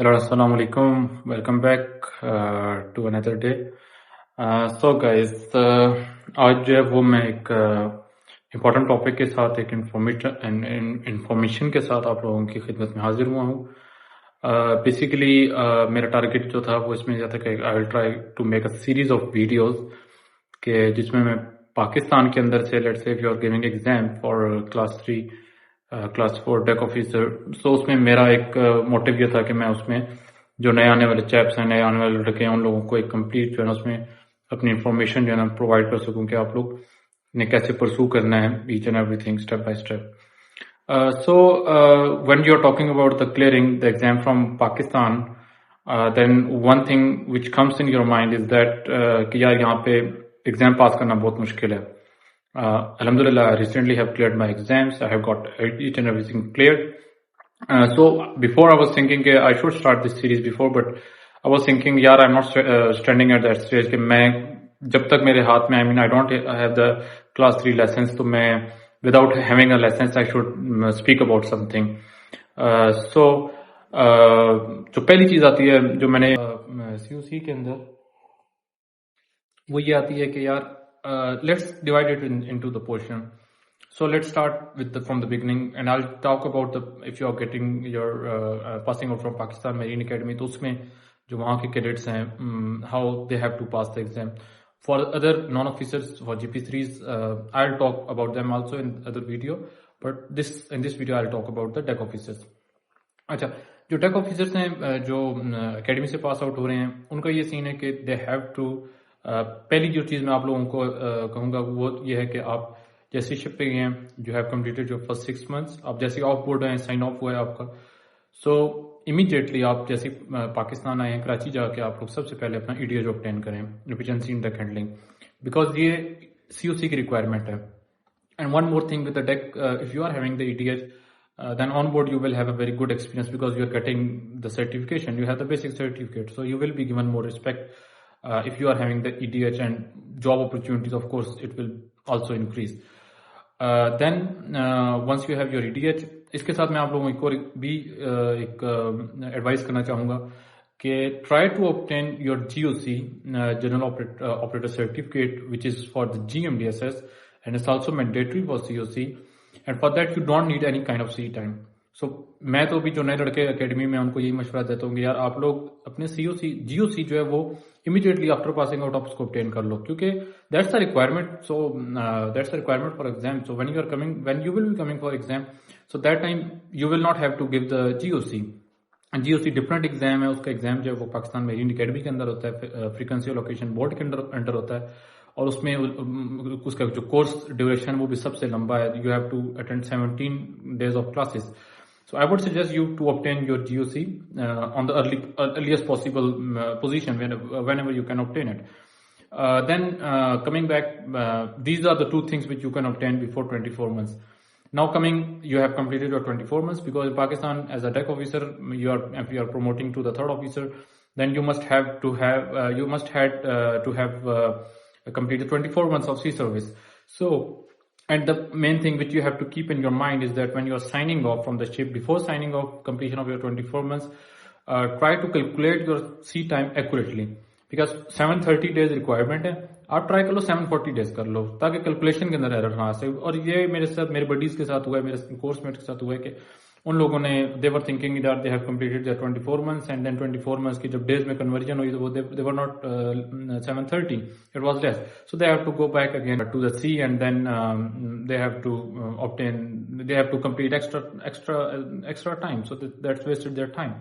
Hello, assalamu alaikum. Welcome back to another day. So guys, आज जो है वो मैं एक इम्पोर्टेंट टॉपिक के साथ एक इंफॉर्मेशन के साथ आप लोगों की खिदमत में हाजिर हुआ हूँ. बेसिकली मेरा टारगेट जो था वो इसमें यह था कि I will try to make a series of videos के जिसमें मैं पाकिस्तान के अंदर से let's say if you are giving exam for class 3 class 4 desk officer, so उसमें मेरा एक मोटिव ये था कि मैं उसमें जो नए आने वाले चैप्स हैं, नए आने वाले लड़के हैं, उन लोगों को एक कंप्लीट जो है ना उसमें अपनी इंफॉर्मेशन जो है ना प्रोवाइड कर सकूं कि आप लोग ने कैसे परसू करना है each and everything step by step. So when you're talking about the clearing the exam from Pakistan, then one thing which comes in your mind is that कि यार यहाँ पे एग्जाम पास करना बहुत मुश्किल है. Alhamdulillah, I recently have cleared my exams. I have got each and everything cleared. So before I was thinking that I should start this series before, but I was thinking, yaar, I'm not standing at that stage कि मैं जब तक मेरे हाथ में I don't have the class 3 lessons, तो मैं without having a license I should speak about something. So जो पहली चीज आती है जो मैंने CUC के अंदर वो ये आती है कि यार let's divide it into the portion. So let's start with from the beginning, and I'll talk about if you are getting your passing out from Pakistan Marine Academy, तो उसमें जो वहाँ के cadets हैं, how they have to pass the exam. For other non-officers, for GP3s, I'll talk about them also in other video, but in this video I'll talk about the deck officers. अच्छा, जो deck officers हैं जो academy से pass out हो रहे हैं, उनका ये सीन है कि दे हैव टू पहली जो चीज़ मैं आप लोगों को कहूँगा वो ये है कि आप जैसे शिप पे गए हैं, यू हैव कम्प्लीटेड जो फर्स्ट 6 months, आप जैसे ऑफ बोर्ड हैं, साइन ऑफ हुआ है आपका, सो इमीडिएटली आप जैसे पाकिस्तान आए हैं, कराची जाके आप लोग सबसे पहले अपना EDH ऑब्टेन करें, efficiency in deck handling, because ये CUC की रिक्वायरमेंट है. And one more thing with the deck, if you are having the EDH, then on board you will have a very good experience because you are getting the certification, you have the basic certificate, so you will be given more respect if you are having the EDH, and job opportunities of course it will also increase. Then once you have your EDH, इसके साथ मैं आप लोगों को एक advice करना चाहूँगा कि try to obtain your GOC, General Operator Certificate, which is for the GMDSS, and it's also mandatory for COC. And for that you don't need any kind of C time. So मैं तो भी जो नए लड़के academy में उनको यही मशवरा देता हूँ कि यार आप लोग अपने GOC जो है वो immediately after passing out आप उसको obtain कर लो, क्योंकि that's the requirement. So that's the requirement for exam. So when you will be coming for exam, so that time you will not have to give the GOC. And GOC different exam है, उसका exam जो है वो Pakistan marine academy के अंदर होता है, frequency location board के अंडर होता है, और उसमें उसका जो कोर्स ड्यूरेशन वो भी सबसे लंबा है. You have to attend 17 days of classes. So I would suggest you to obtain your GOC on the earliest possible position whenever you can obtain it. Then coming back, these are the two things which you can obtain before 24 months. Now you have completed your 24 months, because in Pakistan as a deck officer if you are promoting to the third officer, then you must have to have completed 24 months of sea service. So, and the main thing which you have to keep in your mind is that when you are signing off from the ship, before signing off completion of your 24 months, try to calculate your sea time accurately, because 730 days requirement है, आप try कर लो 740 days कर लो, ताकि calculation के अंदर error ना आ सके. और ये मेरे बडीज के साथ हुआ है, मेरे कोर्समेट के साथ हुआ है कि उन लोगों ने they were thinking that they have completed their 24 months, and then 24 months की जब डेज में कन्वर्जन हुई तो वो they were not 730, it was less. So they have to go back again to the C, and then they have to complete extra time, so that's wasted their time.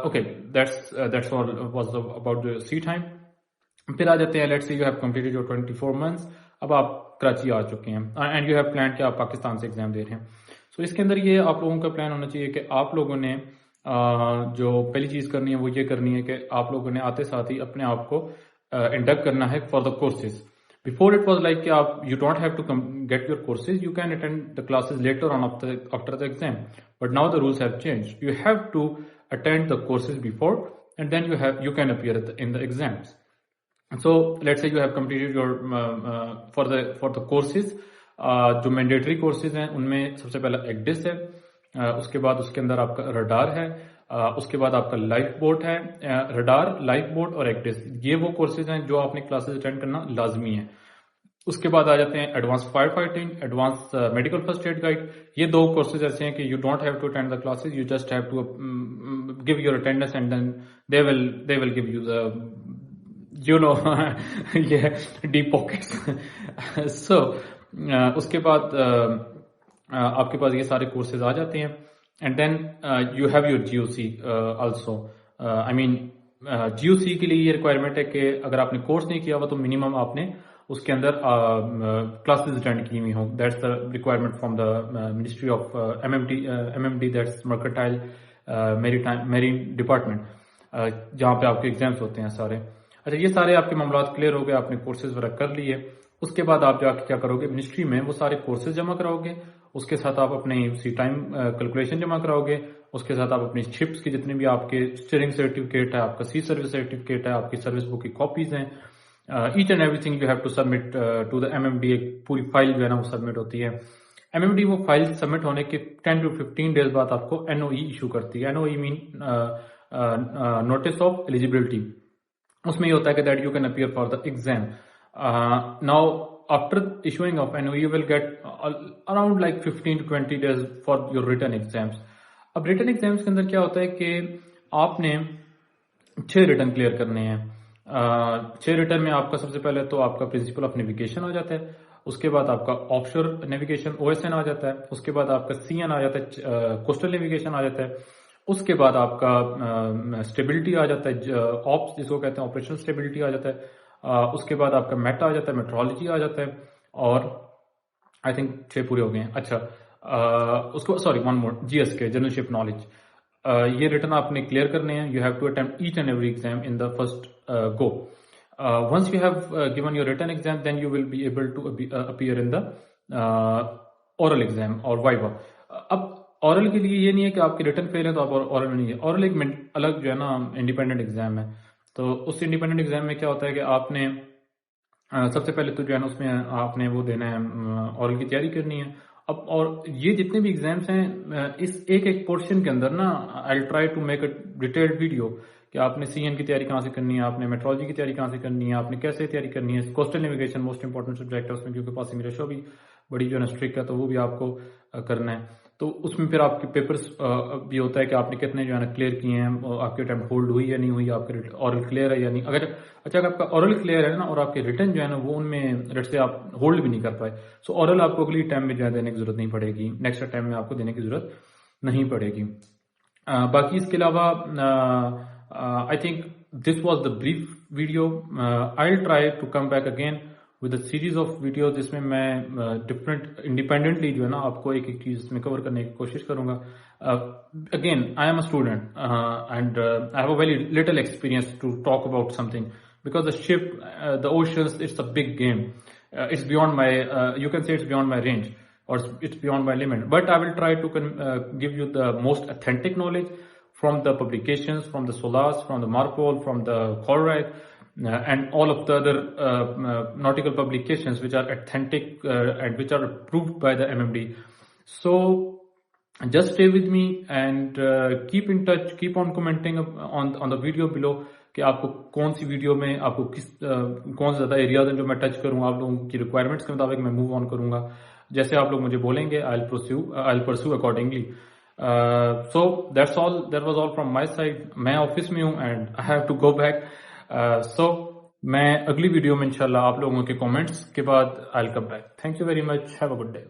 Okay, that's all was about the sea time. फिर आ जाते हैं, let's say you have completed your 24 months, अब आप कराची आ चुके हैं and you have plan कि आप पाकिस्तान से एग्जाम दे रहे हैं. सो इसके अंदर ये आप लोगों का प्लान होना चाहिए कि आप लोगों ने जो पहली चीज करनी है वो ये करनी है कि आप लोगों ने आते साथ ही अपने आप को इंडक्ट करना है for the courses. Before it was like you don't have to get your courses, you can attend the classes later on after the exam. But now the rules have changed. You have to attend the courses before, and then you can appear in the exams. So let's say you have completed your for the courses, जो mandatory courses हैं उनमें सबसे पहला एक्डिस है, उसके बाद उसके अंदर आपका रडार है, उसके बाद आपका लाइफ बोट है, रडार, लाइफ बोट और एक्टिस। ये वो कोर्सेज हैं जो आपने क्लासेस अटेंड करना लाजमी है। उसके बाद आ जाते हैं advance fire fighting, advance medical first aid guide. ये दो कोर्सेज ऐसे हैं कि you don't have to attend the classes, you just have to give your attendance and then they will give you the ये डीप पॉकेट्स। सो उसके बाद आपके पास ये सारे कोर्सेज आ जाते हैं and then you have your GOC also. I mean GOC के लिए ये रिक्वायरमेंट है कि अगर आपने कोर्स नहीं किया हुआ तो मिनिमम आपने उसके अंदर क्लासेस अटेंड की हुई हो। That's the requirement from the ministry of MMD, that's mercantile marine department, जहाँ पे आपके एग्जाम्स होते हैं सारे। अच्छा, ये सारे आपके मामलात क्लियर हो गए, आपने कोर्सेज वगैरह कर लिए। उसके बाद आप जाके क्या करोगे, मिनिस्ट्री में वो सारे कोर्सेज जमा कराओगे, उसके साथ आप अपने सी टाइम कैलकुलेशन जमा कराओगे, उसके साथ आप अपनी शिप्स की जितने भी आपके स्टीयरिंग सर्टिफिकेट है, आपका सी सर्विस सर्टिफिकेट है, आपकी सर्विस बुक की कॉपीज हैं, each and everything you have to submit to the MMD. एक पूरी फाइल जो है ना वो सबमिट होती है। एमएमडी वो फाइल सबमिट होने के 10 to 15 डेज बाद आपको एनओई इशू करती है। एनओई मीन नोटिस ऑफ एलिजिबिलिटी। उसमें ये होता है कि that you can appear for the exam. Now after issuing of NOE you will get around like 15 to 20 days for your written exams। अब रिटन एग्जाम्स के अंदर क्या होता है कि आपने 6 रिटर्न क्लियर करने हैं। 6 रिटर्न में आपका सबसे पहले तो आपका प्रिंसिपल ऑफ नेविगेशन आ जाता है, उसके बाद आपका ऑफशोर नेविगेशन OSN आ जाता है, उसके बाद आपका CN आ जाता है, कोस्टल नेविगेशन आ जाता है, उसके बाद आपका स्टेबिलिटी आ जाता है, ऑप्स जिसको कहते हैं ऑपरेशनल स्टेबिलिटी आ जाता है, उसके बाद आपका मेटा आ जाता है, मेट्रोलॉजी आ जाता है, और आई थिंक 6 पूरे हो गए हैं। अच्छा, उसको sorry one more, GSK general ship knowledge. ये रिटर्न आपने क्लियर करने हैं। You have to attempt each and every exam in the first go. Once you have given your written exam then you will be able to appear in the oral exam और viva. अब oral के लिए ये नहीं है कि आपके return fail है तो आप ओरल नहीं है। ओरल एक अलग जो है ना इंडिपेंडेंट एग्जाम है। तो उस इंडिपेंडेंट एग्जाम में क्या होता है कि आपने सबसे पहले तो जो है ना उसमें आपने वो देना है, ओरल की तैयारी करनी है। अब और ये जितने भी एग्जाम्स हैं इस एक एक पोर्शन के अंदर ना I try to make a detailed video कि आपने CN की तैयारी कहाँ से करनी है, आपने मेट्रोलॉजी की तैयारी कहाँ से करनी है, आपने कैसे तैयारी करनी है। Coastal navigation most important subject है उसमें, क्योंकि पासिंग रेशो भी बड़ी जो है ना स्ट्रिक्ट है, तो वो भी आपको करना है। तो उसमें फिर आपके पेपर्स भी होता है कि आपने कितने जो है ना क्लियर किए हैं, आपके अटेम्प्ट होल्ड हुई या नहीं हुई, आपके ऑरल क्लियर है या नहीं। अगर आपका ऑरल क्लियर है ना और आपके रिटर्न जो है ना वो उनमें रेट से आप होल्ड भी नहीं कर पाए, सो ऑरल आपको अगली टाइम में जो है देने की जरूरत नहीं पड़ेगी, नेक्स्ट टाइम में आपको देने की जरूरत नहीं पड़ेगी। बाकी इसके अलावा I think this was the brief video. I will try to come back again with a series of video जिसमें मैं डिफरेंट इंडिपेंडेंटली जो है ना आपको एक एक चीज इसमें कवर करने की कोशिश करूंगा। Again I am a student and I have a very little experience to talk about something because the ship, the oceans, it's a big game, it's beyond my, you can say it's beyond my range or it's beyond my limit, but I will try to give you the most authentic knowledge from the publications, from the SOLAS, from the MARPOL, from the CORRIDE, and all of the other nautical publications which are authentic and which are approved by the MMD. So just stay with me and keep in touch, keep on commenting on the video below कि आपको कौन सी video में आपको कौन से ज्यादा areas हैं जो मैं टच करूंगा, आप लोगों की रिक्वायरमेंट्स के मुताबिक मैं मूव ऑन करूंगा। जैसे आप लोग मुझे बोलेंगे I will pursue accordingly. So that was all from my side. मैं ऑफिस में हूं and I have to go back. So मैं अगली वीडियो में इंशाल्लाह आप लोगों के कमेंट्स के बाद I will come back. Thank you very much, have a good day.